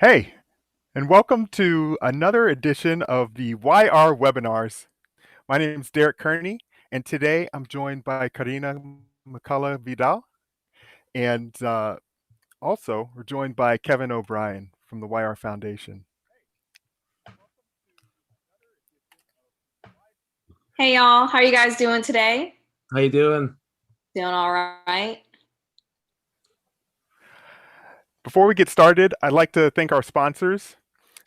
Hey, and welcome to another edition of the YR webinars. My name is Derek Kearney, and today I'm joined by Corina McCullough Vidal, and also we're joined by Kevin O'Brien from the YR Foundation. Hey y'all, how are you guys doing today? How you doing? Doing all right. Before we get started, I'd like to thank our sponsors.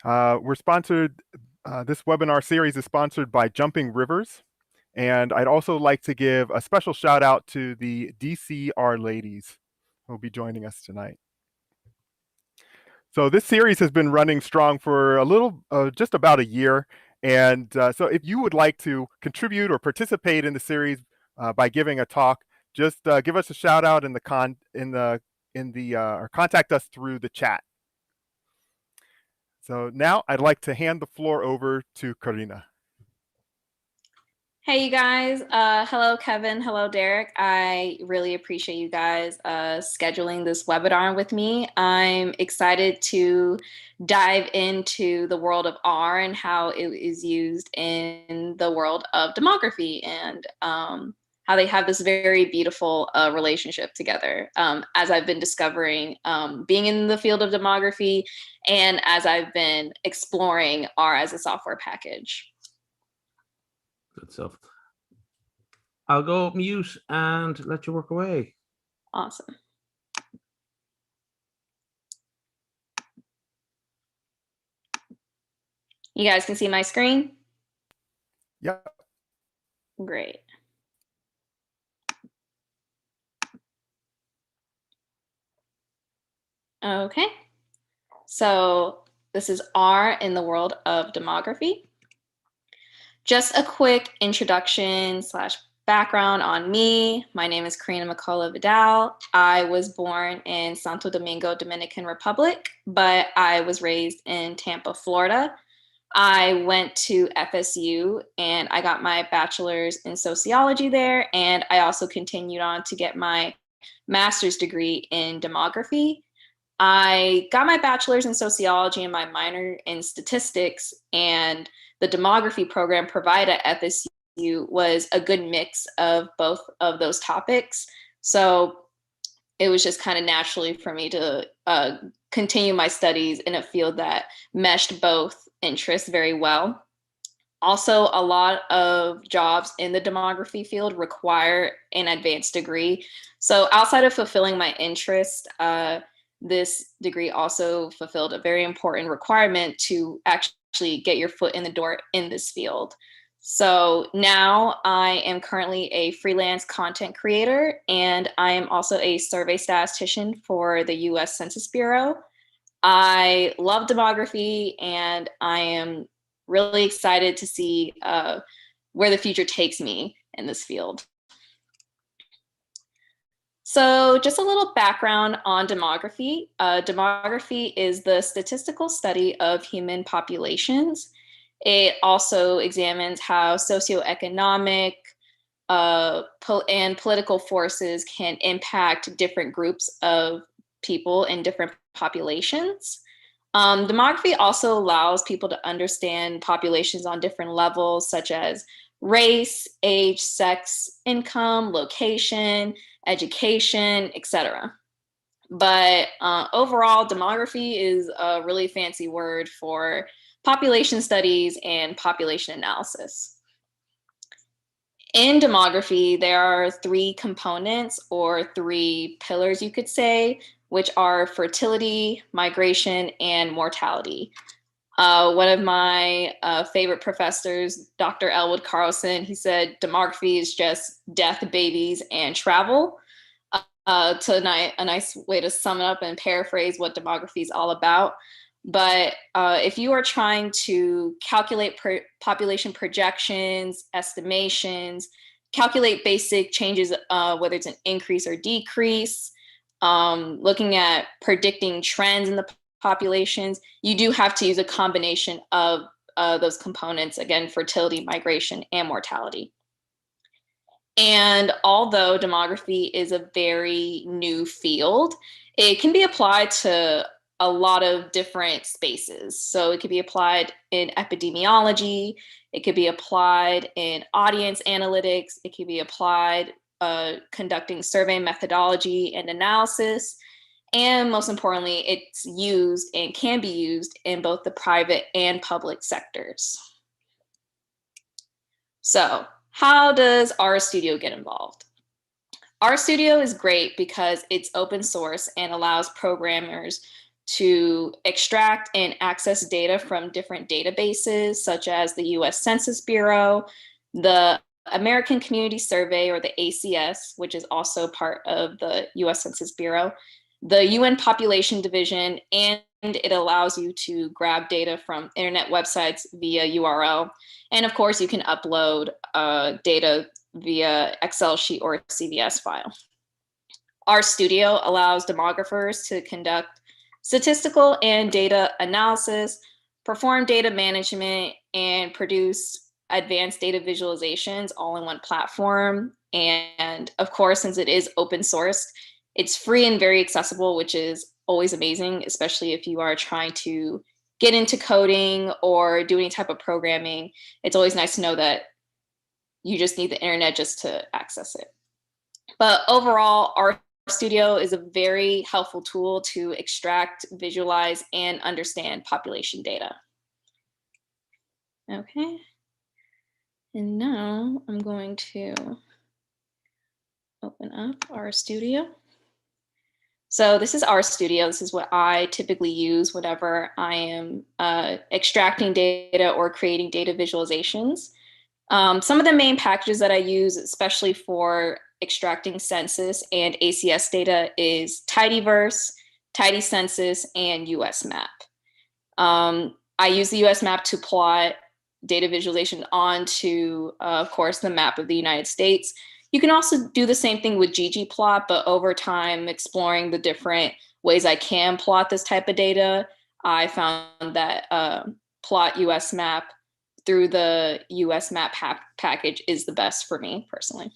This webinar series is sponsored by Jumping Rivers, and I'd also like to give a special shout out to the DCR ladies who will be joining us tonight. So this series has been running strong for just about a year. And so if you would like to contribute or participate in the series by giving a talk, just give us a shout out or contact us through the chat. So now I'd like to hand the floor over to Corina. Hey you guys, hello Kevin, hello Derek. I really appreciate you guys scheduling this webinar with me. I'm excited to dive into the world of R and how it is used in the world of demography and how they have this very beautiful relationship together. As I've been discovering being in the field of demography and as I've been exploring R as a software package. Good stuff. I'll go mute and let you work away. Awesome. You guys can see my screen? Yep. Great. Okay. So this is R in the world of demography. Just a quick introduction / background on me. My name is Corina McCullough Vidal. I was born in Santo Domingo, Dominican Republic, but I was raised in Tampa, Florida. I went to FSU and I got my bachelor's in sociology there. And I also continued on to get my master's degree in demography. I got my bachelor's in sociology and my minor in statistics, and the demography program provided at FSU was a good mix of both of those topics. So it was just kind of naturally for me to continue my studies in a field that meshed both interests very well. Also, a lot of jobs in the demography field require an advanced degree. So outside of fulfilling my interest, this degree also fulfilled a very important requirement to actually get your foot in the door in this field. So now I am currently a freelance content creator, and I am also a survey statistician for the US Census Bureau. I love demography, and I am really excited to see where the future takes me in this field. So just a little background on demography. Demography is the statistical study of human populations. It also examines how socioeconomic and political forces can impact different groups of people in different populations. Demography also allows people to understand populations on different levels, such as race, age, sex, income, location, education, etc. But overall, demography is a really fancy word for population studies and population analysis. In demography, there are three components or three pillars, you could say, which are fertility, migration, and mortality. One of my favorite professors, Dr. Elwood Carlson, he said demography is just death, babies, and travel. A nice way to sum it up and paraphrase what demography is all about. But if you are trying to calculate population projections, estimations, calculate basic changes, whether it's an increase or decrease, looking at predicting trends in the populations, you do have to use a combination of those components, again, fertility, migration, and mortality. And although demography is a very new field, it can be applied to a lot of different spaces. So it could be applied in epidemiology, it could be applied in audience analytics, it could be applied conducting survey methodology and analysis. And most importantly, it's used and can be used in both the private and public sectors. So how does RStudio get involved? RStudio is great because it's open source and allows programmers to extract and access data from different databases, such as the US Census Bureau, the American Community Survey, or the ACS, which is also part of the US Census Bureau, the UN Population Division, and it allows you to grab data from internet websites via URL. And of course, you can upload data via Excel sheet or CVS file. RStudio allows demographers to conduct statistical and data analysis, perform data management, and produce advanced data visualizations all in one platform. And of course, since it is open source, it's free and very accessible, which is always amazing, especially if you are trying to get into coding or do any type of programming. It's always nice to know that you just need the internet just to access it. But overall, RStudio is a very helpful tool to extract, visualize, and understand population data. Okay. And now I'm going to open up RStudio. So this is RStudio. This is what I typically use whenever I am extracting data or creating data visualizations. Some of the main packages that I use, especially for extracting census and ACS data, is Tidyverse, Tidycensus, and US Map. I use the US Map to plot data visualization onto, of course, the map of the United States. You can also do the same thing with ggplot, but over time, exploring the different ways I can plot this type of data, I found that plot US Map through the US Map package is the best for me personally.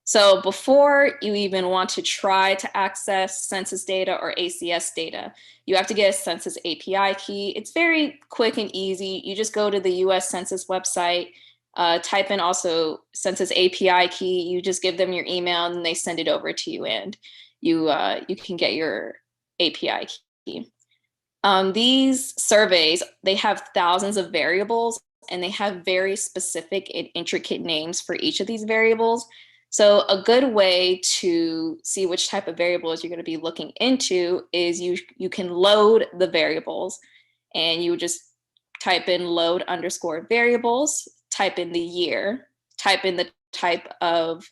So before you even want to try to access census data or ACS data, you have to get a census API key. It's very quick and easy. You just go to the US Census website, type in also census API key. You just give them your email and they send it over to you, and you can get your API key. These surveys, they have thousands of variables, and they have very specific and intricate names for each of these variables. So a good way to see which type of variables you're going to be looking into is you can load the variables, and you just type in load underscore variables, type in the year, type in the type of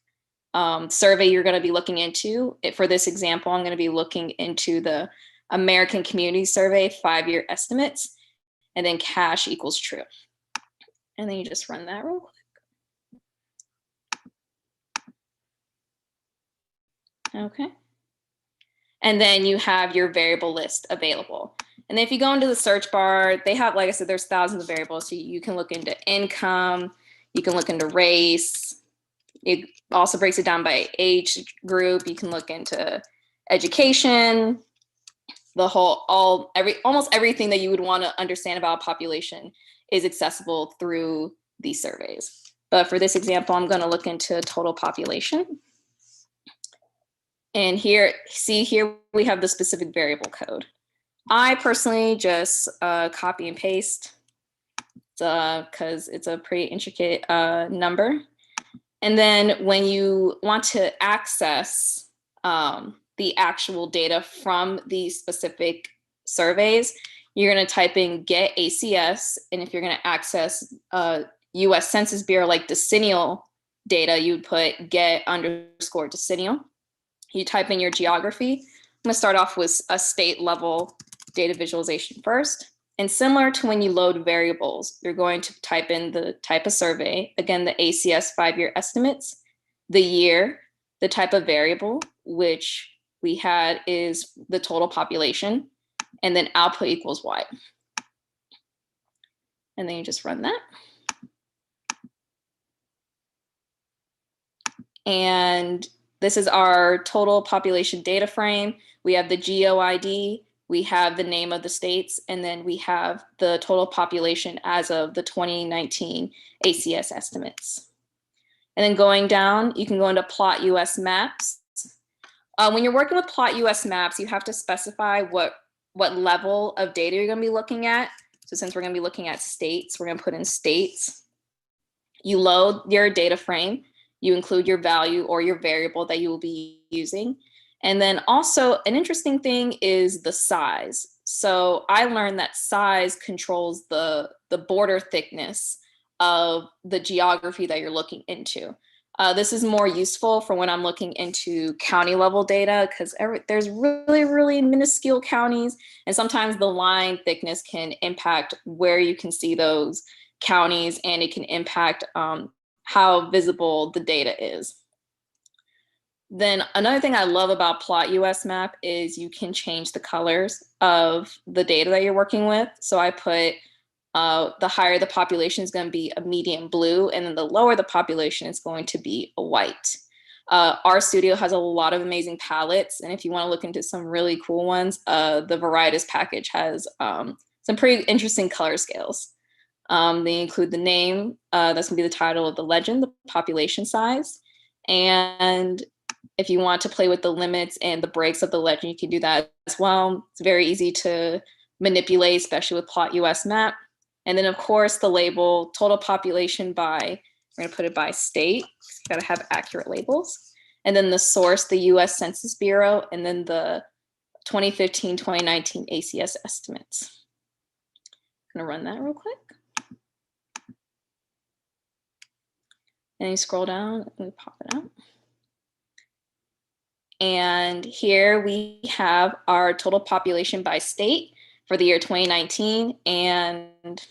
survey you're going to be looking into. For this example, I'm going to be looking into the American Community Survey 5-year estimates, and then cash equals true. And then you just run that real quick. Okay. And then you have your variable list available. And then if you go into the search bar, they have, like I said, there's thousands of variables. So you can look into income, you can look into race. It also breaks it down by age group. You can look into education, the whole, almost everything that you would want to understand about a population is accessible through these surveys. But for this example, I'm going to look into total population. And here we have the specific variable code. I personally just copy and paste because it's a pretty intricate number. And then when you want to access the actual data from these specific surveys, you're going to type in get ACS. And if you're going to access US Census Bureau like decennial data, you would put get underscore decennial. You type in your geography. I'm going to start off with a state level data visualization first. And similar to when you load variables, you're going to type in the type of survey, again, the ACS 5-year estimates, the year, the type of variable, which we had is the total population, and then output equals Y. And then you just run that. And this is our total population data frame. We have the GeoID, we have the name of the states, and then we have the total population as of the 2019 ACS estimates. And then going down, you can go into plot US maps. When you're working with plot US maps, you have to specify what level of data you're going to be looking at. So since we're going to be looking at states, we're going to put in states. You load your data frame, you include your value or your variable that you will be using. And then also an interesting thing is the size. So I learned that size controls the border thickness of the geography that you're looking into. This is more useful for when I'm looking into county level data because there's really, really minuscule counties, and sometimes the line thickness can impact where you can see those counties, and it can impact how visible the data is. Then another thing I love about Plot US Map is you can change the colors of the data that you're working with. So I put the higher the population is going to be a medium blue, and then the lower the population is going to be a white. RStudio has a lot of amazing palettes, and if you want to look into some really cool ones, the Varieties package has some pretty interesting color scales. They include the name, that's going to be the title of the legend, the population size, and if you want to play with the limits and the breaks of the legend, you can do that as well. It's very easy to manipulate, especially with Plot US Map. And then, of course, the label total population by, we're going to put it by state. You got to have accurate labels. And then the source, the US Census Bureau, and then the 2015-2019 ACS estimates. I'm going to run that real quick. And you scroll down and we pop it out. And here we have our total population by state for the year 2019. And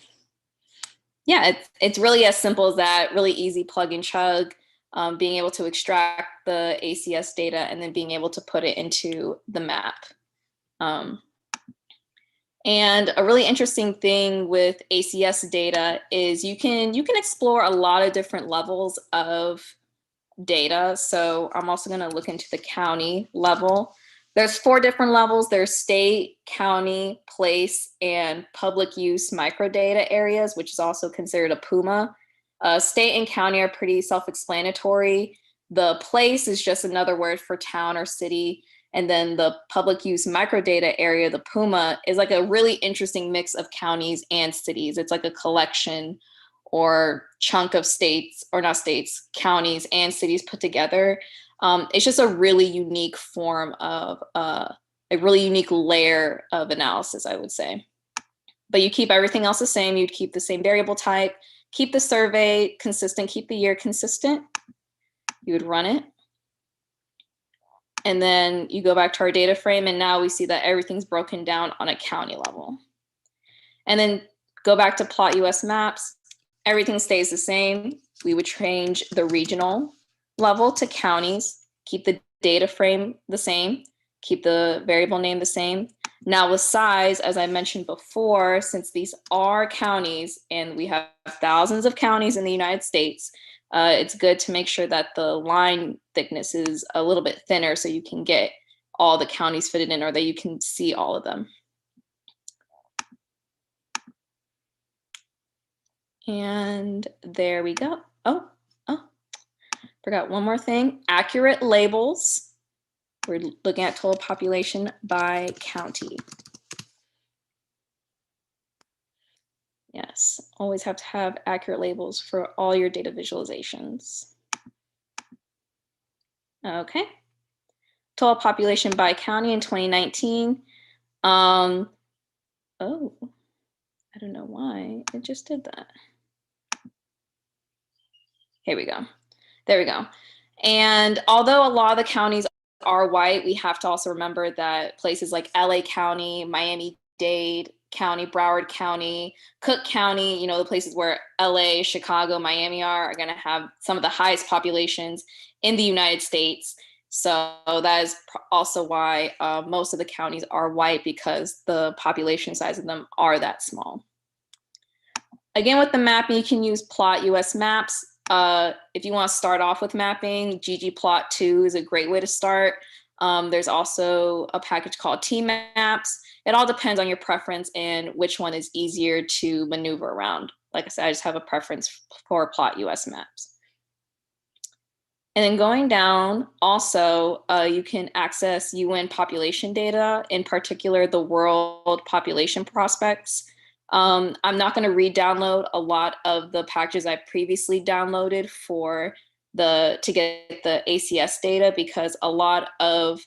yeah, it's really as simple as that, really easy plug and chug, being able to extract the ACS data and then being able to put it into the map. And a really interesting thing with ACS data is you can explore a lot of different levels of data. So I'm also going to look into the county level. There's 4 different levels. There's state, county, place, and public use microdata areas, which is also considered a PUMA. State and county are pretty self-explanatory. The place is just another word for town or city. And then the public use microdata area, the PUMA, is like a really interesting mix of counties and cities. It's like a collection or chunk of states, or not states, counties and cities put together. It's just a really unique form of, a really unique layer of analysis, I would say. But you keep everything else the same. You'd keep the same variable type, keep the survey consistent, keep the year consistent. You would run it. And then you go back to our data frame, and now we see that everything's broken down on a county level. And then go back to Plot US Maps. Everything stays the same. We would change the regional level to counties, keep the data frame the same, keep the variable name the same. Now with size, as I mentioned before, since these are counties and we have thousands of counties in the United States, it's good to make sure that the line thickness is a little bit thinner so you can get all the counties fitted in, or that you can see all of them. And there we go. Oh, forgot one more thing. Accurate labels. We're looking at total population by county. Yes, always have to have accurate labels for all your data visualizations. Okay. Total population by county in 2019. Oh, I don't know why it just did that. Here we go. There we go. And although a lot of the counties are white, we have to also remember that places like LA County, Miami-Dade County, Broward County, Cook County, the places where LA, Chicago, Miami are going to have some of the highest populations in the United States. So that is also why most of the counties are white, because the population size of them are that small. Again, with the mapping, you can use Plot US Maps. if you want to start off with mapping, ggplot2 is a great way to start. There's also a package called tmaps. It all depends on your preference and which one is easier to maneuver around. Like I said, I just have a preference for plot US maps. And then going down, also, you can access UN population data, in particular, the world population prospects. I'm not going to re-download a lot of the packages I previously downloaded to get the ACS data, because a lot of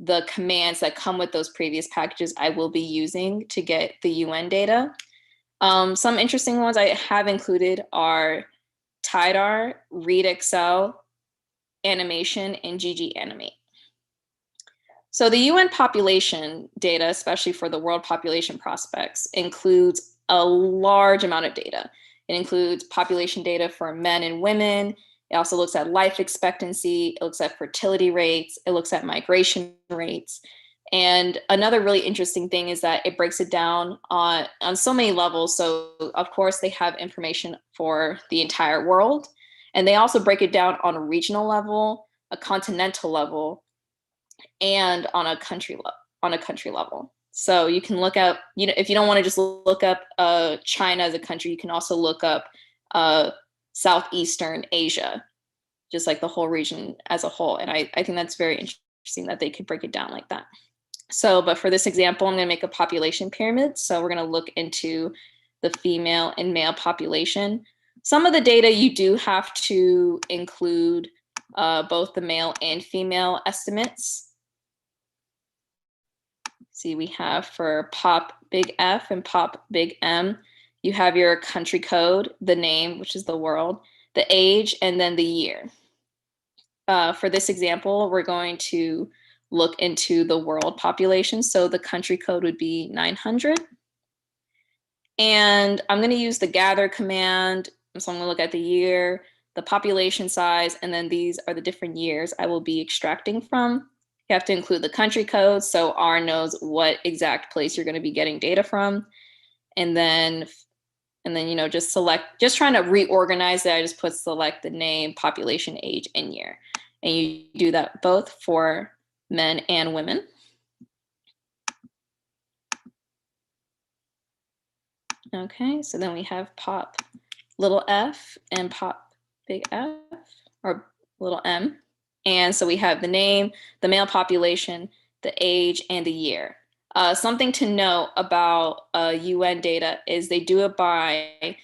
the commands that come with those previous packages I will be using to get the UN data. Some interesting ones I have included are TIDAR, Read Excel, Animation, and GG Animate. So the UN population data, especially for the world population prospects, includes a large amount of data. It includes population data for men and women. It also looks at life expectancy. It looks at fertility rates. It looks at migration rates. And another really interesting thing is that it breaks it down on so many levels. So of course they have information for the entire world. And they also break it down on a regional level, a continental level, and on a country level. So you can look up, if you don't want to just look up China as a country, you can also look up Southeastern Asia, just like the whole region as a whole. And I think that's very interesting that they could break it down like that. So, but for this example, I'm going to make a population pyramid. So we're going to look into the female and male population. Some of the data you do have to include both the male and female estimates. See, we have for pop big F and pop big M, you have your country code, the name, which is the world, the age, and then the year. For this example, we're going to look into the world population. So the country code would be 900. And I'm going to use the gather command. So I'm going to look at the year, the population size, and then these are the different years I will be extracting from. You have to include the country code so R knows what exact place you're going to be getting data from. And then just trying to reorganize that. I just put select the name, population, age, and year. And you do that both for men and women. Okay, so then we have pop little f and pop big F, or little m. And so we have the name, the male population, the age, and the year. Something to note about UN data is they do it by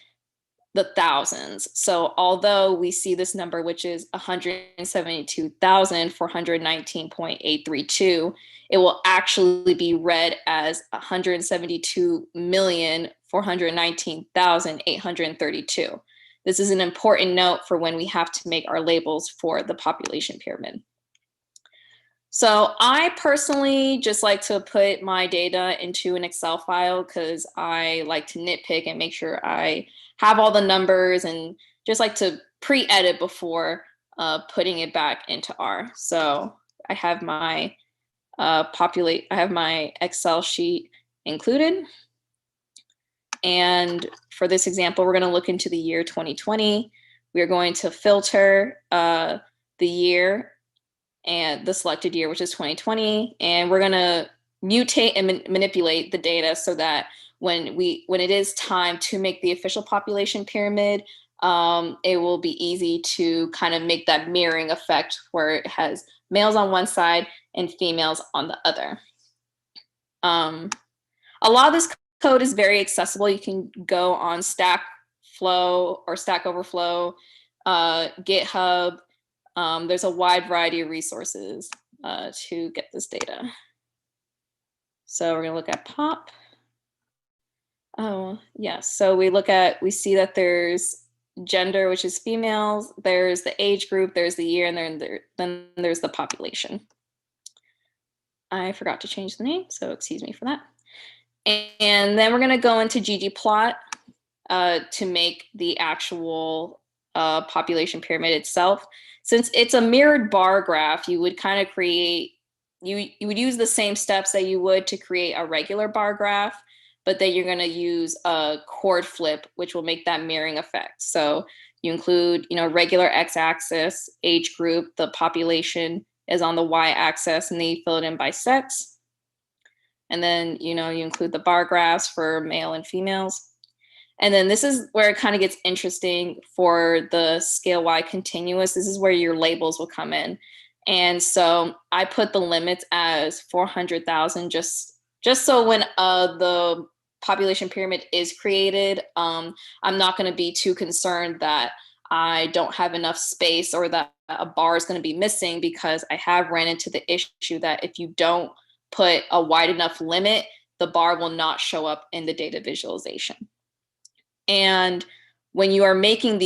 the thousands. So although we see this number, which is 172,419.832, it will actually be read as 172,419,832. This is an important note for when we have to make our labels for the population pyramid. So I personally just like to put my data into an Excel file because I like to nitpick and make sure I have all the numbers, and just like to pre-edit before putting it back into R. So I have my I have my Excel sheet included. And for this example, we're going to look into the year 2020. We're going to filter the year and the selected year, which is 2020. And we're going to mutate and manipulate the data so that when it is time to make the official population pyramid, it will be easy to kind of make that mirroring effect where it has males on one side and females on the other. A lot of this code is very accessible. You can go on Stack Flow or Stack Overflow, GitHub. There's a wide variety of resources to get this data. So we're going to look at pop. Oh, yes. So we see that there's gender, which is females. There's the age group, there's the year, and then there's the population. I forgot to change the name, so excuse me for that. And then we're going to go into ggplot to make the actual population pyramid itself. Since it's a mirrored bar graph, you would kind of create, you would use the same steps that you would to create a regular bar graph, but then you're going to use a chord flip, which will make that mirroring effect. So you include, regular x-axis, age group, the population is on the y-axis, and then you fill it in by sex. And then, you include the bar graphs for male and females. And then this is where it kind of gets interesting for the scale Y continuous. This is where your labels will come in. And so I put the limits as 400,000 just so when the population pyramid is created, I'm not going to be too concerned that I don't have enough space or that a bar is going to be missing, because I have ran into the issue that if you don't put a wide enough limit, the bar will not show up in the data visualization. And when you are making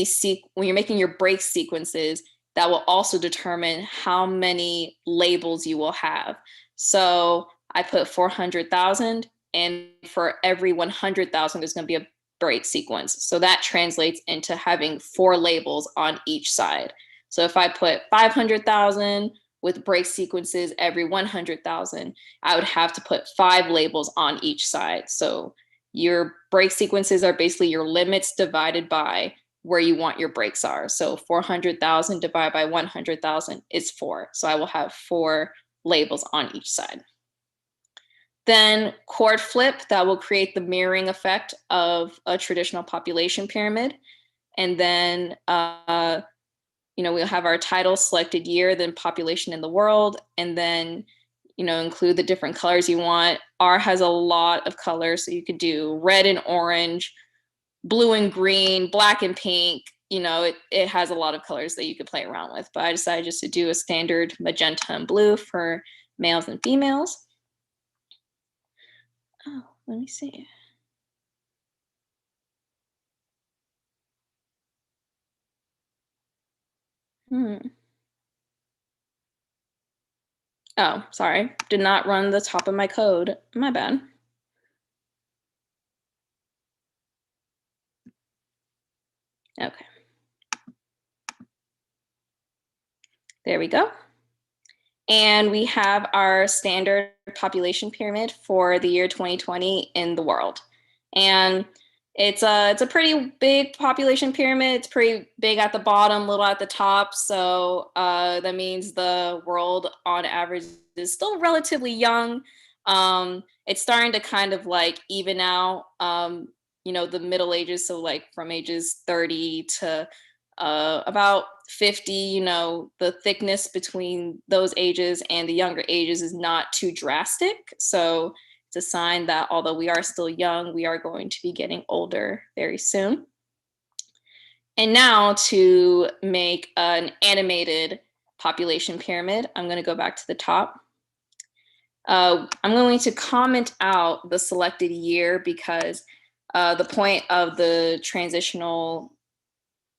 when you're making your break sequences, that will also determine how many labels you will have. So I put 400,000, and for every 100,000, there's going to be a break sequence. So that translates into having 4 labels on each side. So if I put 500,000 with break sequences every 100,000, I would have to put 5 labels on each side. So your break sequences are basically your limits divided by where you want your breaks are. So 400,000 divided by 100,000 is 4. So I will have 4 labels on each side. Then chord flip, that will create the mirroring effect of a traditional population pyramid. And then, we'll have our title, selected year, then population in the world, and then, include the different colors you want. R has a lot of colors, so you could do red and orange, blue and green, black and pink. It has a lot of colors that you could play around with, but I decided just to do a standard magenta and blue for males and females. Oh, let me see. Oh, sorry. Did not run the top of my code. My bad. Okay. There we go. And we have our standard population pyramid for the year 2020 in the world. And it's a pretty big population pyramid. It's pretty big at the bottom, little at the top. So that means the world on average is still relatively young. It's starting to kind of like even out, the middle ages. So like from ages 30 to about 50, the thickness between those ages and the younger ages is not too drastic. So it's a sign that although we are still young, we are going to be getting older very soon. And now to make an animated population pyramid, I'm going to go back to the top. I'm going to comment out the selected year because the point of the transitional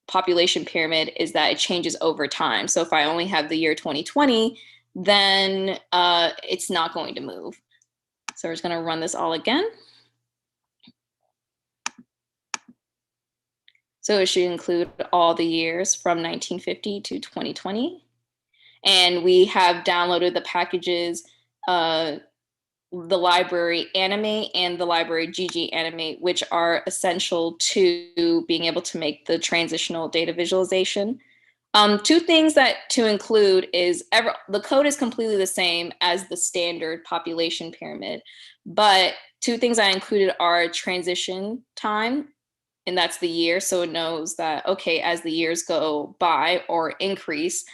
population pyramid is that it changes over time. So if I only have the year 2020, then it's not going to move. So we're just going to run this all again. So it should include all the years from 1950 to 2020. And we have downloaded the packages, the library Animate and the library GG Animate, which are essential to being able to make the transitional data visualization. 2 things that to include is the code is completely the same as the standard population pyramid, but 2 things I included are transition time, and that's the year. So it knows that, okay, as the years go by or increase,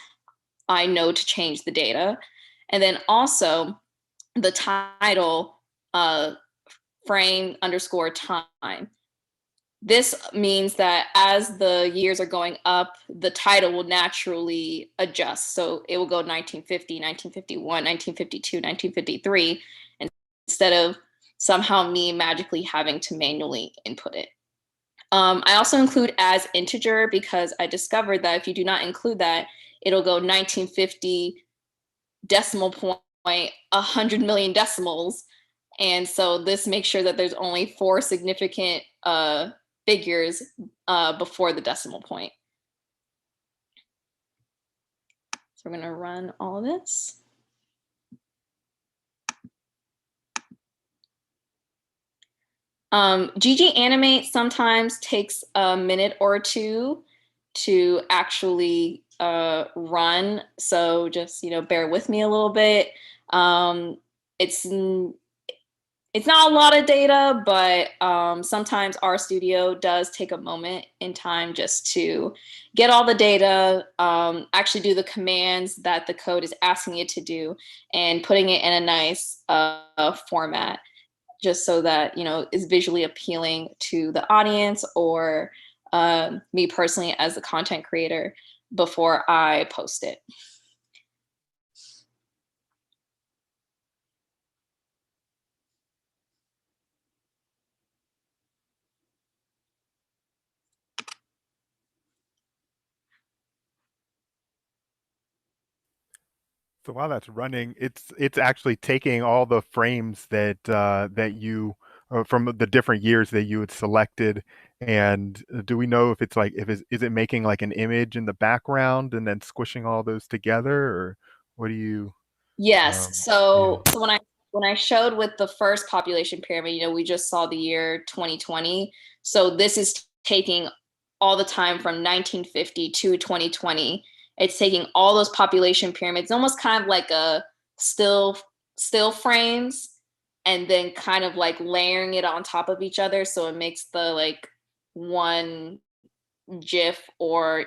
I know to change the data. And then also the title frame_time. This means that as the years are going up, the title will naturally adjust. So it will go 1950, 1951, 1952, 1953, instead of somehow me magically having to manually input it. I also include as integer because I discovered that if you do not include that, it'll go 1950 decimal point, 100 million decimals. And so this makes sure that there's only 4 significant figures before the decimal point. So we're going to run all of this. GG Animate sometimes takes a minute or two to actually run, so just bear with me a little bit. It's it's not a lot of data, but sometimes RStudio does take a moment in time just to get all the data, actually do the commands that the code is asking it to do, and putting it in a nice format, just so that is visually appealing to the audience or me personally as the content creator before I post it. So while that's running, it's actually taking all the frames that you from the different years that you had selected. And do we know if it's like is it making like an image in the background and then squishing all those together, or what do you? Yes. Yeah. So when I showed with the first population pyramid, we just saw the year 2020. So this is taking all the time from 1950 to 2020. It's taking all those population pyramids, almost kind of like a still frames, and then kind of like layering it on top of each other, so it makes the like one GIF or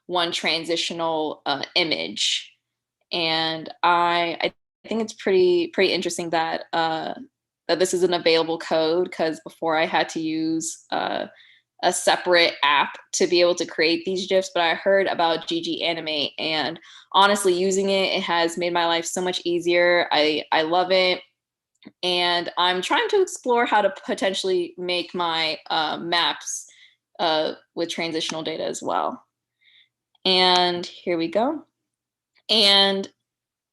one transitional image. And I think it's pretty interesting that that this is an available code, because before I had to use a separate app to be able to create these GIFs. But I heard about GG Animate, and honestly, using it has made my life so much easier. I love it, and I'm trying to explore how to potentially make my maps with transitional data as well. And here we go. And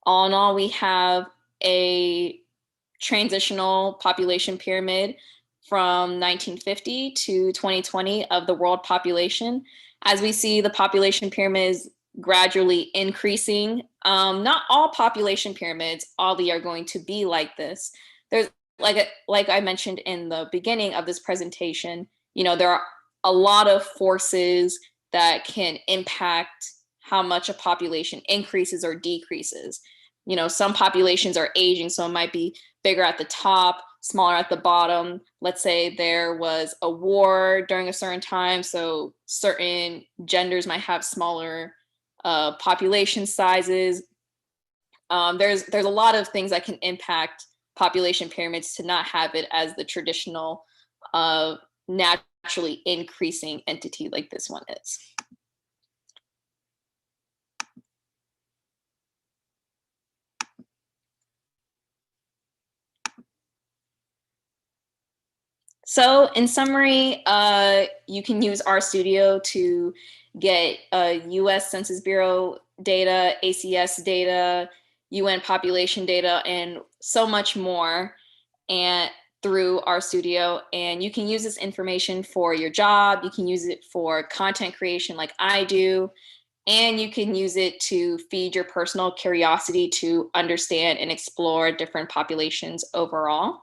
all in all, we have a transitional population pyramid from 1950 to 2020 of the world population. As we see, the population pyramid is gradually increasing. Not all population pyramids, Ollie, are going to be like this. There's like I mentioned in the beginning of this presentation, there are a lot of forces that can impact how much a population increases or decreases. Some populations are aging, so it might be bigger at the top, smaller at the bottom. Let's say there was a war during a certain time, so certain genders might have smaller population sizes. There's a lot of things that can impact population pyramids to not have it as the traditional naturally increasing entity like this one is. So in summary, you can use RStudio to get US Census Bureau data, ACS data, UN population data, and so much more, and through RStudio. And you can use this information for your job. You can use it for content creation like I do. And you can use it to feed your personal curiosity to understand and explore different populations overall.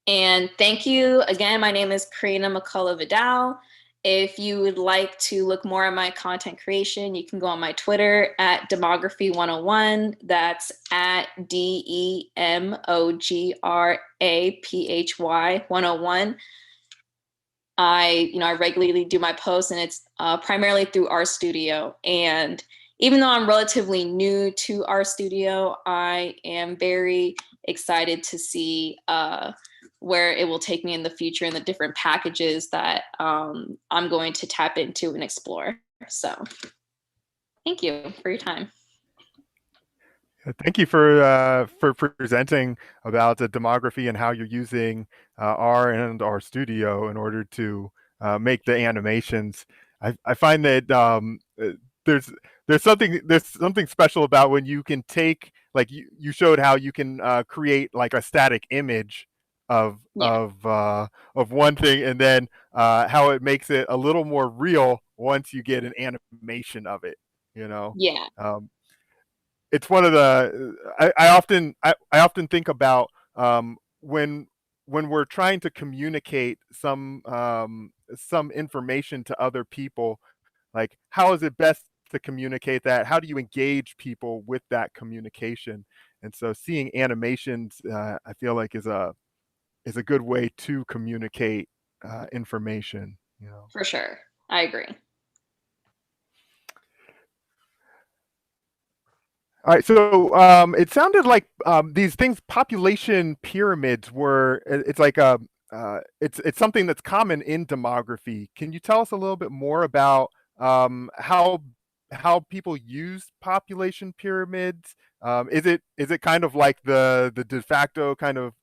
And thank you again. My name is Corina McCullough Vidal. If you would like to look more at my content creation, you can go on my Twitter at Demography 101. That's at DEMOGRAPHY 101. I regularly do my posts, and it's primarily through RStudio. And even though I'm relatively new to RStudio, I am very excited to see where it will take me in the future and the different packages that I'm going to tap into and explore. So thank you for your time. Thank you for presenting about the demography and how you're using R and RStudio in order to make the animations. I find that there's something special about when you can take, like you showed how you can create like a static image of one thing, and then how it makes it a little more real once you get an animation of it. Yeah. It's one of the I often think about when when we're trying to communicate some information to other people, like how is it best to communicate that? How do you engage people with that communication? And so seeing animations, I feel like is a good way to communicate information. You know. For sure. I agree. All right, so it sounded like these things, population pyramids, were. It's like it's something that's common in demography. Can you tell us a little bit more about how people use population pyramids? Is it kind of like the de facto kind of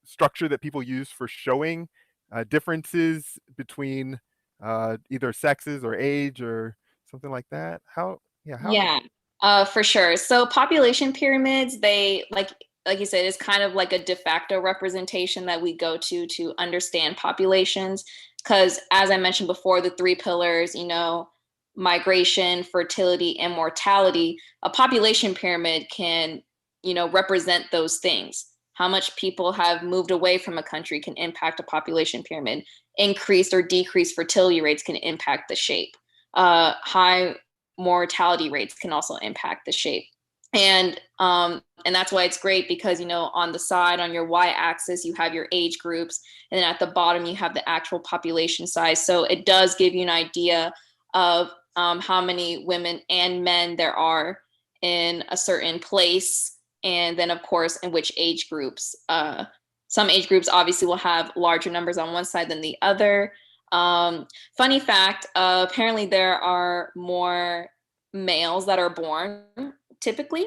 structure that people use for showing differences between either sexes or age or something like that? How yeah how Yeah, for sure. So population pyramids, they like you said, is kind of like a de facto representation that we go to understand populations. Because as I mentioned before, the three pillars, migration, fertility, and mortality, a population pyramid can, represent those things. How much people have moved away from a country can impact a population pyramid. Increased or decreased fertility rates can impact the shape. High mortality rates can also impact the shape. And that's why it's great because on the side, on your y-axis, you have your age groups, and then at the bottom you have the actual population size. So it does give you an idea of how many women and men there are in a certain place, and then of course in which age groups. Some age groups obviously will have larger numbers on one side than the other. Funny fact, apparently there are more males that are born. Typically,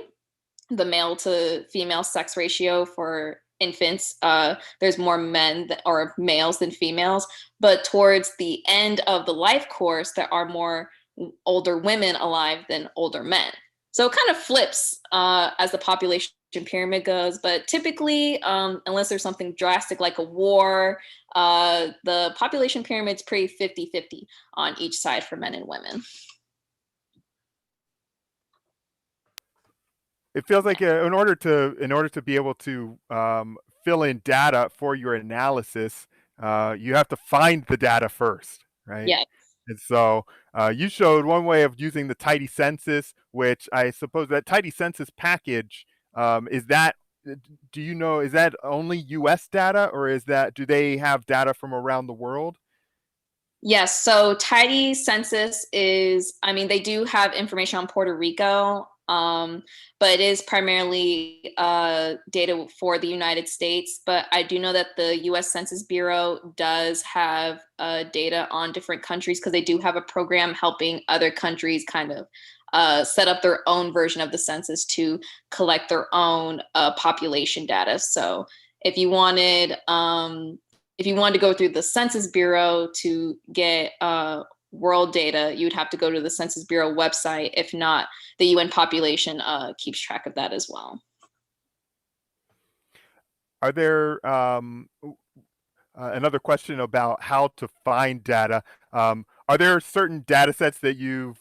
the male to female sex ratio for infants, there's more men or males than females, but towards the end of the life course, there are more older women alive than older men. So it kind of flips as the population pyramid goes, but typically, unless there's something drastic like a war, the population pyramid's pretty 50-50 on each side for men and women. It feels like in order to be able to fill in data for your analysis, you have to find the data first, right? Yes. And so you showed one way of using the tidy census, which I suppose that tidy census package is that. Do you know, is that only U.S. data, or do they have data from around the world? Yes. So tidy census is, I mean, they do have information on Puerto Rico, but it is primarily data for the United States. But I do know that the U.S. Census Bureau does have data on different countries because they do have a program helping other countries kind of set up their own version of the census to collect their own population data. So if you wanted to go through the Census Bureau to get world data, you'd have to go to the Census Bureau website. If not, the UN population keeps track of that as well. Are there another question about how to find data? Are there certain data sets that you've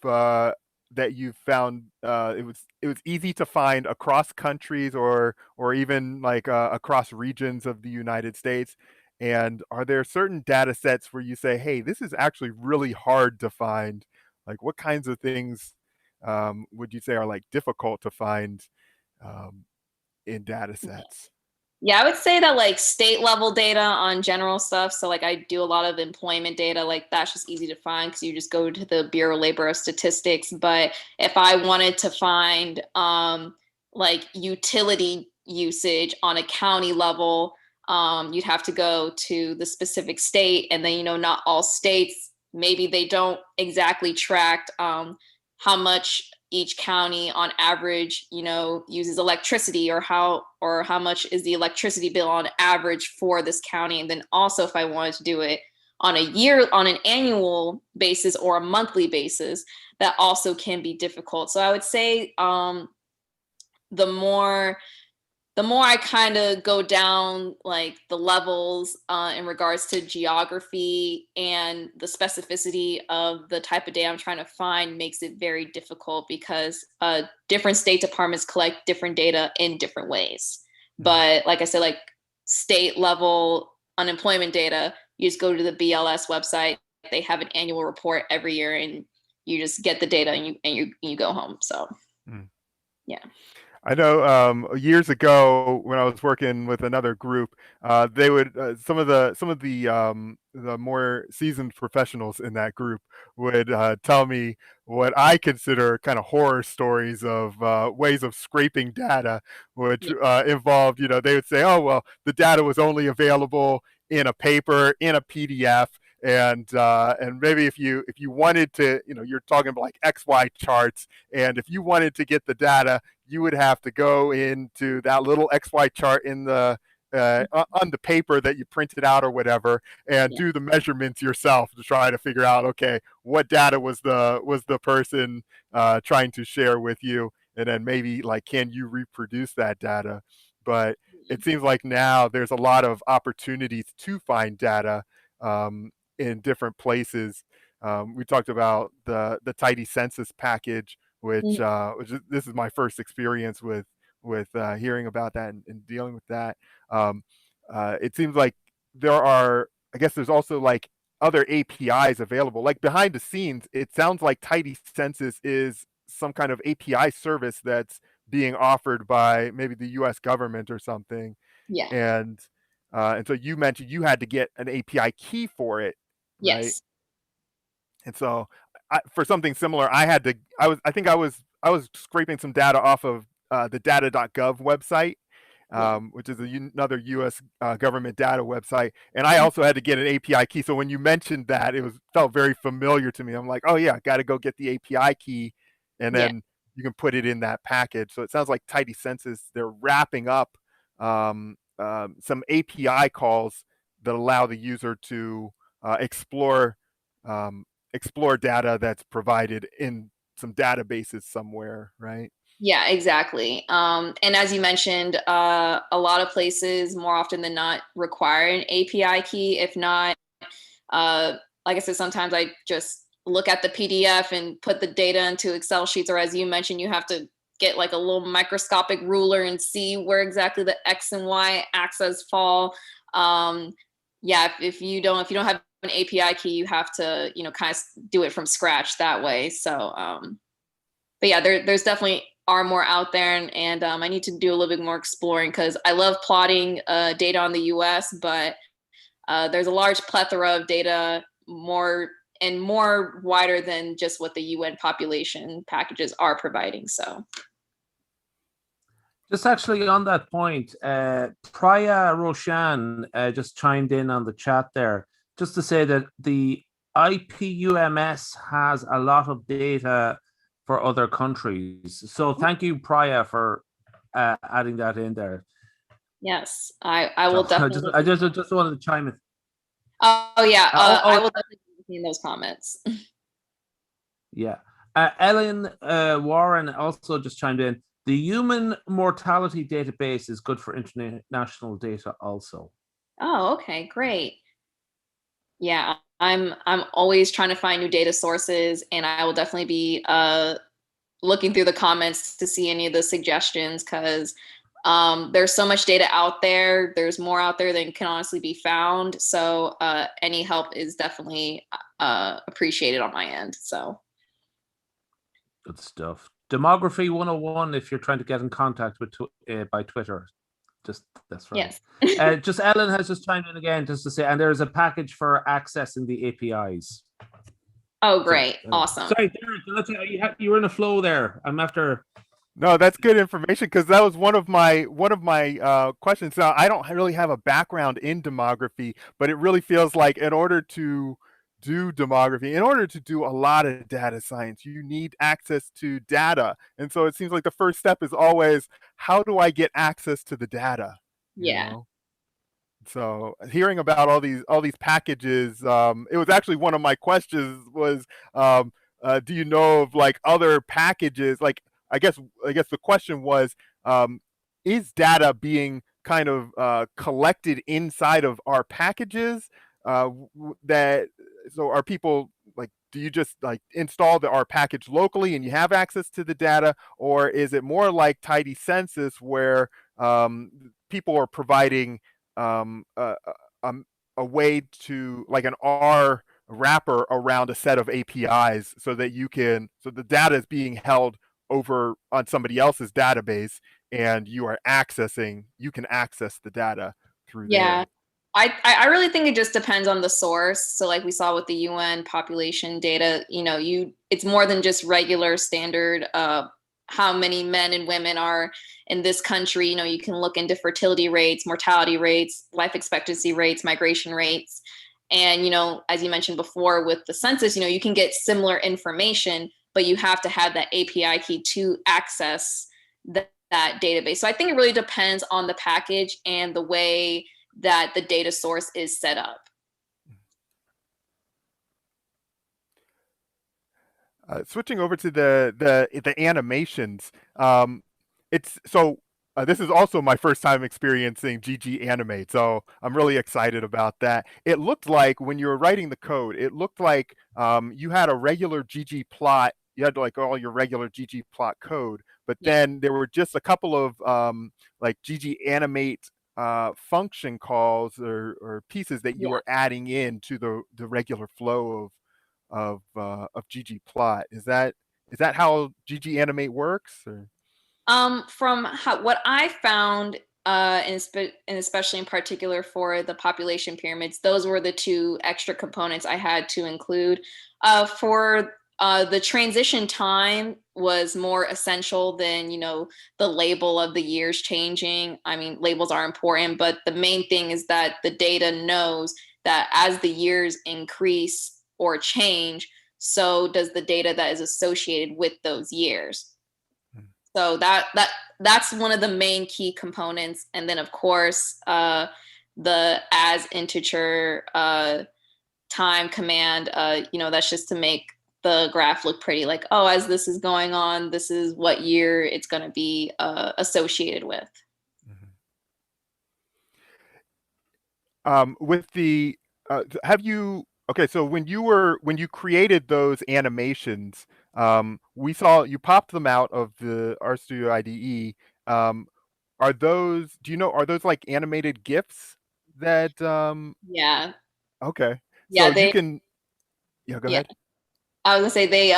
found it was easy to find across countries or even like across regions of the United States? And are there certain data sets where you say, hey, this is actually really hard to find? Like what kinds of things would you say are like difficult to find in data sets? Yeah, I would say that like state level data on general stuff. So like I do a lot of employment data, like that's just easy to find because you just go to the Bureau of Labor Statistics. But if I wanted to find like utility usage on a county level, you'd have to go to the specific state. And then, not all states, maybe they don't exactly track how much each county on average, uses electricity, or how much is the electricity bill on average for this county. And then also if I wanted to do it on an annual basis or a monthly basis, that also can be difficult. So I would say the more I kind of go down like the levels in regards to geography and the specificity of the type of data I'm trying to find makes it very difficult because different state departments collect different data in different ways. But like I said, like state level unemployment data, you just go to the BLS website. They have an annual report every year, and you just get the data and you go home. So, yeah. I know years ago when I was working with another group, they would some of the more seasoned professionals in that group would tell me what I consider kind of horror stories of ways of scraping data, which involved, they would say, oh well, the data was only available in a paper, in a PDF. And maybe if you wanted to, you're talking about like XY charts, and if you wanted to get the data, you would have to go into that little XY chart in the on the paper that you printed out or whatever, and do the measurements yourself to try to figure out, okay, what data was the person trying to share with you, and then maybe like, can you reproduce that data? But it seems like now there's a lot of opportunities to find data in different places. We talked about the Tidy Census package, which this is my first experience with hearing about that and dealing with that. It seems like I guess there's also like other APIs available. Like behind the scenes, it sounds like Tidy Census is some kind of API service that's being offered by maybe the U.S. government or something. Yeah. And so you mentioned you had to get an API key for it, right? Yes. And so for something similar, I was scraping some data off of the data.gov website, which is another U.S. Government data website, and I also had to get an API key. So when you mentioned that, felt very familiar to me. I'm like, oh yeah, got to go get the API key, and then you can put it in that package. So it sounds like Tidy Census, they're wrapping up some API calls that allow the user to explore data that's provided in some databases somewhere, right? Yeah, exactly. And as you mentioned, a lot of places more often than not require an API key. If not, like I said, sometimes I just look at the PDF and put the data into Excel sheets, or as you mentioned, you have to get like a little microscopic ruler and see where exactly the X and Y axes fall. If you don't have an API key, you have to, kind of do it from scratch that way. So, but yeah, there's definitely are more out there, and I need to do a little bit more exploring, because I love plotting data on the US, but there's a large plethora of data, more wider than just what the UN population packages are providing. So just actually on that point, Priya Roshan just chimed in on the chat there, just to say that the IPUMS has a lot of data for other countries. So thank you, Priya, for adding that in there. Yes, I will definitely. I just wanted to chime in. Oh yeah, I will definitely be in those comments. Yeah, Ellen Warren also just chimed in. The human mortality database is good for international data also. Oh, okay, great. Yeah, I'm always trying to find new data sources, and I will definitely be looking through the comments to see any of the suggestions, because there's so much data out there. There's more out there than can honestly be found. So any help is definitely appreciated on my end. So good stuff. Demography 101 if you're trying to get in contact with by Twitter. That's right. Yes. Just Ellen has just chimed in again just to say, and there's a package for accessing the APIs. Oh, great. So, awesome. Sorry, Derek, you were in a flow there. I'm after. No, that's good information, because that was one of my questions. Now, I don't really have a background in demography, but it really feels like in order to do demography, in order to do a lot of data science, you need access to data. And so it seems like the first step is always, how do I get access to the data? Yeah. So hearing about all these packages, it was actually one of my questions was, do you know of like other packages? Like, I guess the question was, is data being kind of collected inside of our packages? So are people like, do you just like install our package locally and you have access to the data, or is it more like Tidy Census where people are providing a, a way to, like, an R wrapper around a set of APIs, so that so the data is being held over on somebody else's database, and you can access the data through Yeah. there. I really think it just depends on the source. So like we saw with the UN population data, it's more than just regular standard how many men and women are in this country. You can look into fertility rates, mortality rates, life expectancy rates, migration rates. And, as you mentioned before with the census, you can get similar information, but you have to have that API key to access that database. So I think it really depends on the package and the way that the data source is set up. Switching over to the animations, it's so this is also my first time experiencing GG Animate, so I'm really excited about that. It looked like when you were writing the code, it looked like you had a regular GG plot. You had like all your regular GG plot code, but then there were just a couple of like GG Animate function calls or pieces that you were adding in to the regular flow of GG plot. Is that how GG Animate works? Or? From what I found, and especially in particular for the population pyramids, those were the two extra components I had to include. For the transition time was more essential than, the label of the years changing. I mean, labels are important, but the main thing is that the data knows that as the years increase or change, so does the data that is associated with those years. So that's one of the main key components. And then of course, the as integer time command, that's just to make the graph look pretty, like, oh, as this is going on, this is what year it's going to be associated with. With the okay, so when you created those animations, we saw you popped them out of the RStudio IDE. Are those like animated GIFs that Yeah. Okay. Yeah, So you can go ahead. I was gonna say they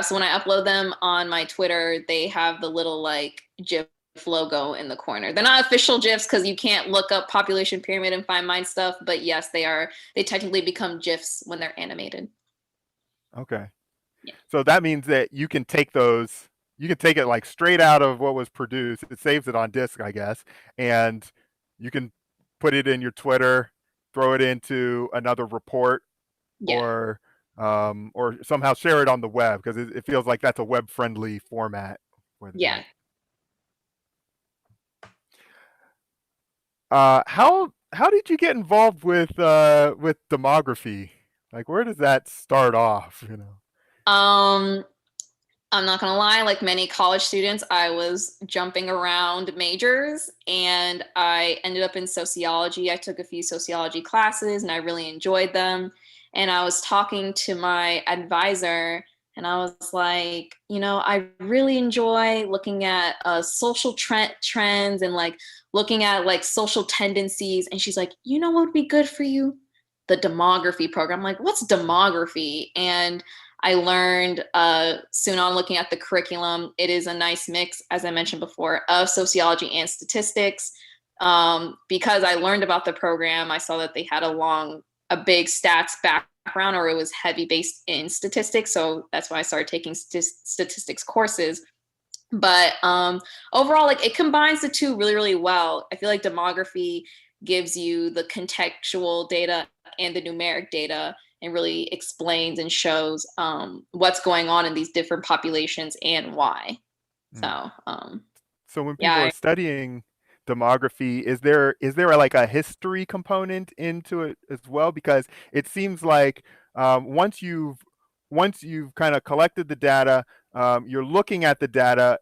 so when I upload them on my Twitter, they have the little like GIF logo in the corner. They're not official GIFs because you can't look up population pyramid and find mine stuff, but yes, they technically become GIFs when they're animated. Okay. Yeah. So that means that you can take it like straight out of what was produced. It saves it on disk, I guess, and you can put it in your Twitter, throw it into another report, or somehow share it on the web, because it feels like that's a web-friendly format for that. How did you get involved with demography? Like, where does that start off? I'm not gonna lie, like many college students, I was jumping around majors and I ended up in sociology. I took a few sociology classes and I really enjoyed them. And I was talking to my advisor and I was like, I really enjoy looking at social trends and like looking at like social tendencies. And she's like, what would be good for you? The demography program. I'm like, what's demography? And I learned soon on looking at the curriculum, it is a nice mix, as I mentioned before, of sociology and statistics. Because I learned about the program, I saw that they had a big stats background, or it was heavy based in statistics. So that's why I started taking statistics courses. But overall, like it combines the two really, really well. I feel like demography gives you the contextual data and the numeric data, and really explains and shows what's going on in these different populations and why. So when people are studying demography, is there like a history component into it as well? Because it seems like once you've kind of collected the data, you're looking at the data.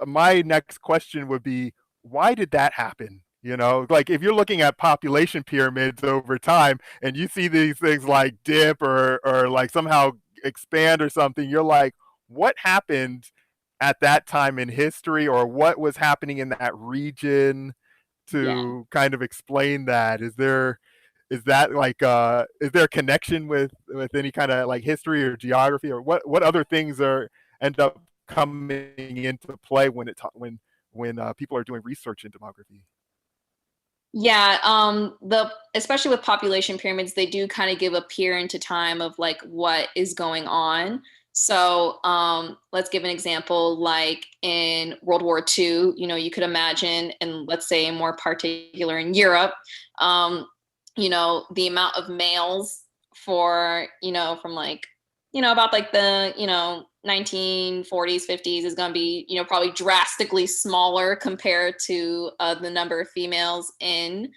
My next question would be, why did that happen? Like if you're looking at population pyramids over time and you see these things like dip or like somehow expand or something, you're like, what happened at that time in history, or what was happening in that region? to kind of explain that? Is there like is there a connection with any kind of like history or geography, or what other things are end up coming into play when people are doing research in demography? Yeah, especially with population pyramids, they do kind of give a peer into time of like what is going on. So let's give an example, like in World War II, you could imagine, and let's say more particular in Europe, the amount of males for, from like, about like the, 1940s, 50s is going to be, probably drastically smaller compared to the number of females in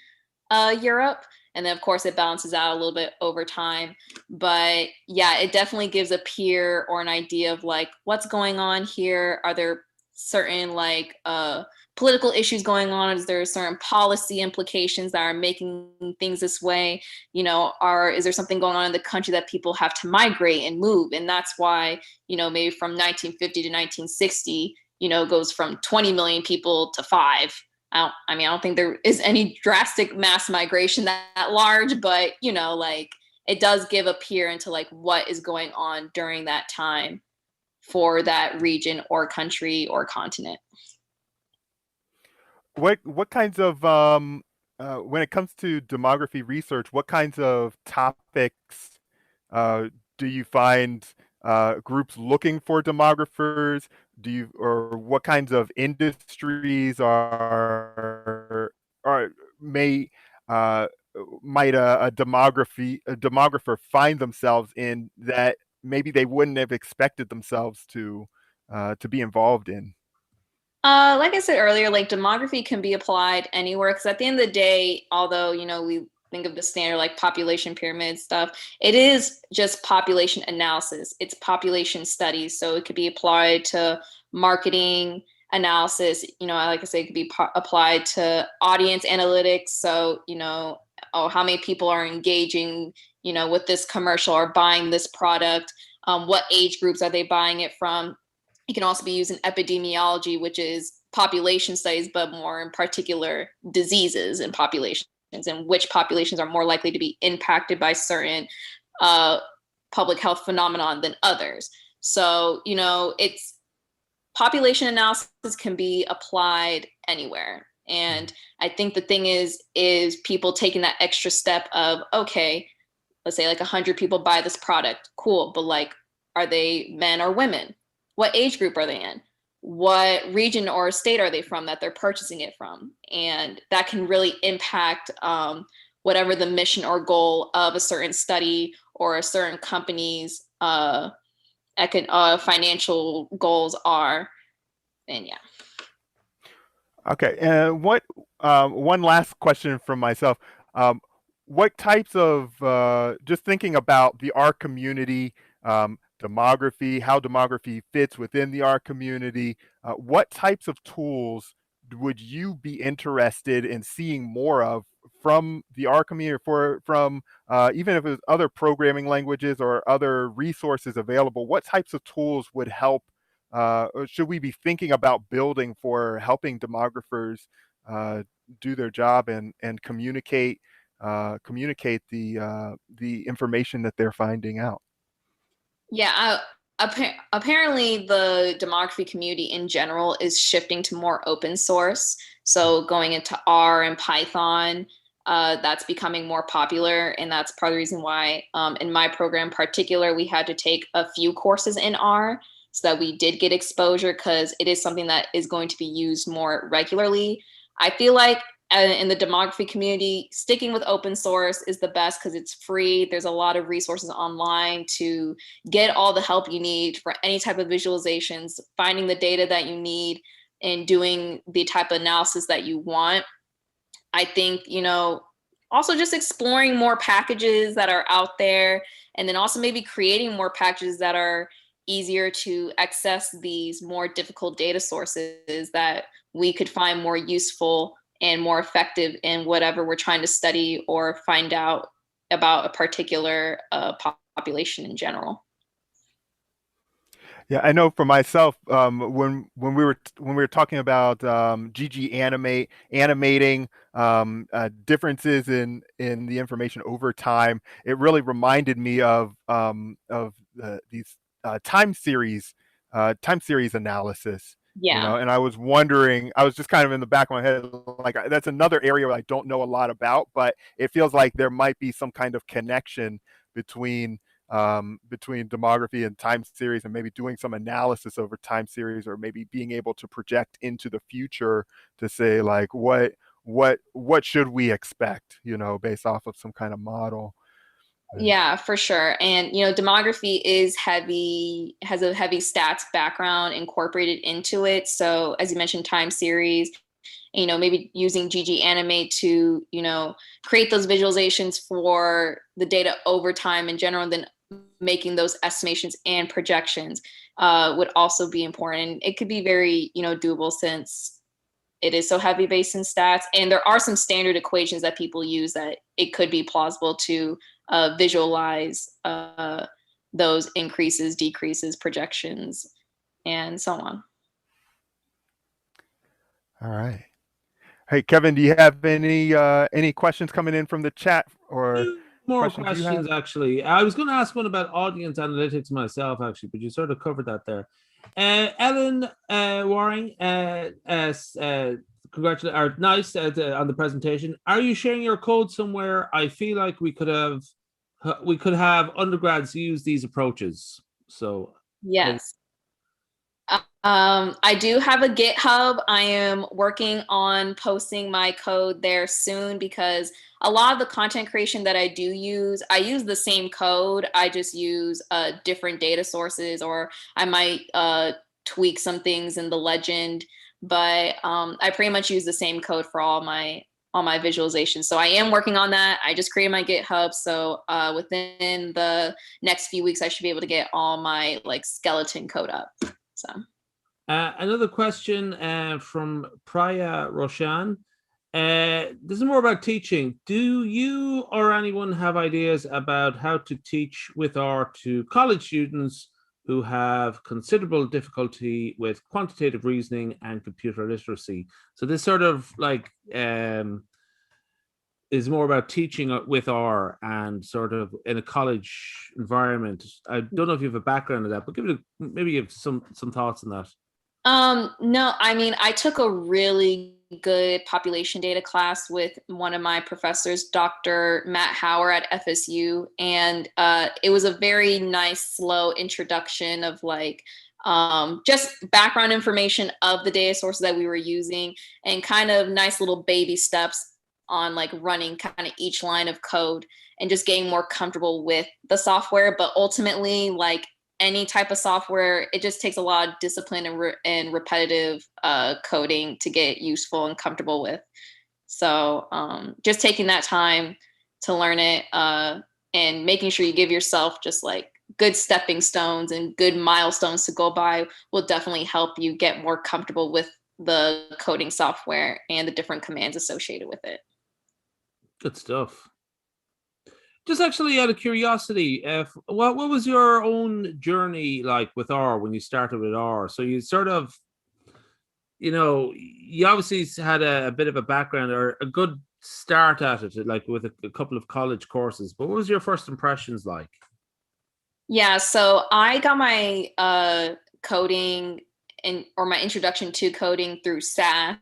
Europe. And then, of course, it balances out a little bit over time. But yeah, it definitely gives a peer or an idea of like what's going on here. Are there certain like political issues going on? Is there certain policy implications that are making things this way? Is there something going on in the country that people have to migrate and move? And that's why, maybe from 1950 to 1960, goes from 20 million people to 5. I don't think there is any drastic mass migration that large, but like it does give a peer into like what is going on during that time for that region or country or continent. What kinds of when it comes to demography research, what kinds of topics do you find groups looking for demographers? Or what kinds of industries may uh, might a demographer find themselves in that maybe they wouldn't have expected themselves to be involved in? Like I said earlier, like demography can be applied anywhere because at the end of the day, although, we think of the standard like population pyramid stuff, it is just population analysis. It's population studies. So it could be applied to marketing analysis. Like I say, it could be applied to audience analytics. So, how many people are engaging, with this commercial or buying this product? What age groups are they buying it from? It can also be used in epidemiology, which is population studies, but more in particular diseases and populations, and which populations are more likely to be impacted by certain public health phenomenon than others. So, it's population analysis can be applied anywhere. And I think the thing is people taking that extra step of, okay, let's say like 100 people buy this product. Cool. But like, are they men or women? What age group are they in? What region or state are they from that they're purchasing it from? And that can really impact whatever the mission or goal of a certain study or a certain company's financial goals are. And yeah. Okay, and what one last question from myself. What types of just thinking about the R community, demography, how demography fits within the R community, what types of tools would you be interested in seeing more of from the R community, from even if it's other programming languages or other resources available? What types of tools would help, or should we be thinking about building for helping demographers do their job and communicate the information that they're finding out? Yeah, apparently the demography community in general is shifting to more open source. So going into R and Python, that's becoming more popular. And that's part of the reason why in my program in particular, we had to take a few courses in R so that we did get exposure because it is something that is going to be used more regularly. I feel like in the demography community, sticking with open source is the best because it's free. There's a lot of resources online to get all the help you need for any type of visualizations, finding the data that you need, and doing the type of analysis that you want. I think, also just exploring more packages that are out there, and then also maybe creating more packages that are easier to access these more difficult data sources that we could find more useful and more effective in whatever we're trying to study or find out about a particular population in general. Yeah, I know for myself, when we were talking about GG animating differences in the information over time, it really reminded me of these time series analysis. Yeah. And I was wondering, I was just kind of in the back of my head, like that's another area where I don't know a lot about, but it feels like there might be some kind of connection between between demography and time series, and maybe doing some analysis over time series, or maybe being able to project into the future to say like what should we expect, based off of some kind of model. Yeah, for sure. And demography has a heavy stats background incorporated into it. So as you mentioned, time series, maybe using GG Animate to, create those visualizations for the data over time in general, and then making those estimations and projections would also be important. It could be very, doable since it is so heavy based in stats. And there are some standard equations that people use that it could be plausible to visualize those increases, decreases, projections, and so on. All right. Hey, Kevin, do you have any questions coming in from the chat, or Two more questions you have? questions, actually. I was going to ask one about audience analytics myself, actually, but you sort of covered that there. Ellen Waring, congratulations, or nice on the presentation. Are you sharing your code somewhere? I feel like we could have undergrads use these approaches. So Yes. I do have a GitHub. I am working on posting my code there soon, because a lot of the content creation that I use the same code. I just use different data sources, or I might tweak some things in the legend, but I pretty much use the same code for all my visualizations. So I am working on that. I just created my GitHub. So within the next few weeks, I should be able to get all my skeleton code up. So. Another question from Priya Roshan. This is more about teaching. Do you or anyone have ideas about how to teach with R to college students who have considerable difficulty with quantitative reasoning and computer literacy? So this sort of is more about teaching with R and sort of in a college environment. I don't know if you have a background in that, but maybe you have some thoughts on that. No, I mean, I took a really good population data class with one of my professors, Dr. Matt Hauer at FSU. And it was a very nice, slow introduction of just background information of the data sources that we were using, and kind of nice little baby steps on running kind of each line of code and just getting more comfortable with the software. But ultimately, any type of software, it just takes a lot of discipline and repetitive coding to get useful and comfortable with. So just taking that time to learn it and making sure you give yourself just good stepping stones and good milestones to go by will definitely help you get more comfortable with the coding software and the different commands associated with it. Good stuff. Just actually out of curiosity, what was your own journey like with R when you started with R? So you sort of, you obviously had a bit of a background or a good start at it, with a couple of college courses. But what was your first impressions like? Yeah, so I got my coding or my introduction to coding through SAS.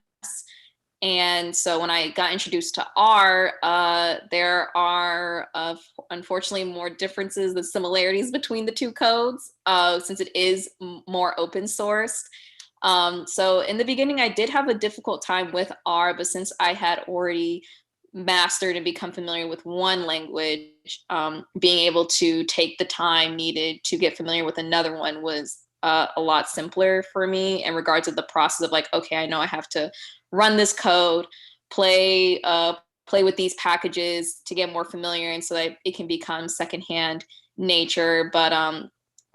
And so when I got introduced to R, there are unfortunately more differences than similarities between the two codes, since it is more open sourced. So in the beginning, I did have a difficult time with R, but since I had already mastered and become familiar with one language, being able to take the time needed to get familiar with another one was a lot simpler for me in regards to the process of okay, I know I have to run this code, play with these packages to get more familiar, and so that it can become secondhand nature. But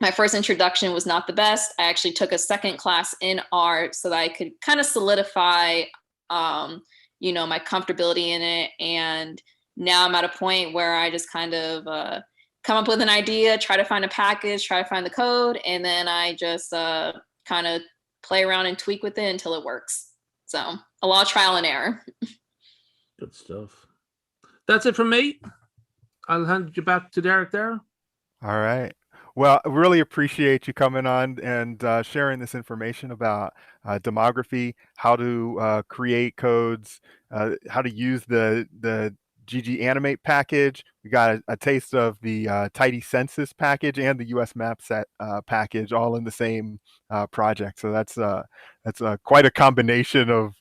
my first introduction was not the best. I actually took a second class in R so that I could kind of solidify my comfortability in it. And now I'm at a point where I just kind of come up with an idea, try to find a package, try to find the code, and then I just kind of play around and tweak with it until it works. So a lot of trial and error. Good stuff. That's it from me. I'll hand you back to Derek there. All right. Well, I really appreciate you coming on and sharing this information about demography, how to create codes, how to use the GG Animate package. We got a taste of the Tidy Census package and the US Map Set package, all in the same project. So that's quite a combination of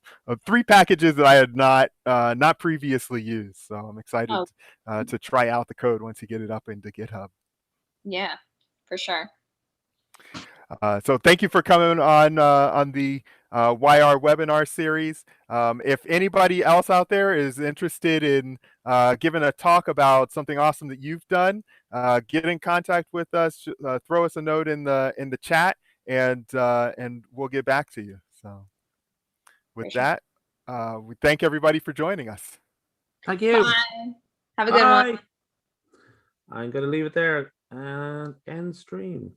3 packages that I had not previously used. So I'm excited to try out the code once you get it up into GitHub. Yeah, for sure. So thank you for coming on the YR webinar series. If anybody else out there is interested in giving a talk about something awesome that you've done, get in contact with us. Throw us a note in the chat, and we'll get back to you. So with that, we thank everybody for joining us. Thank you. Bye. Have a good one. I'm going to leave it there and end stream.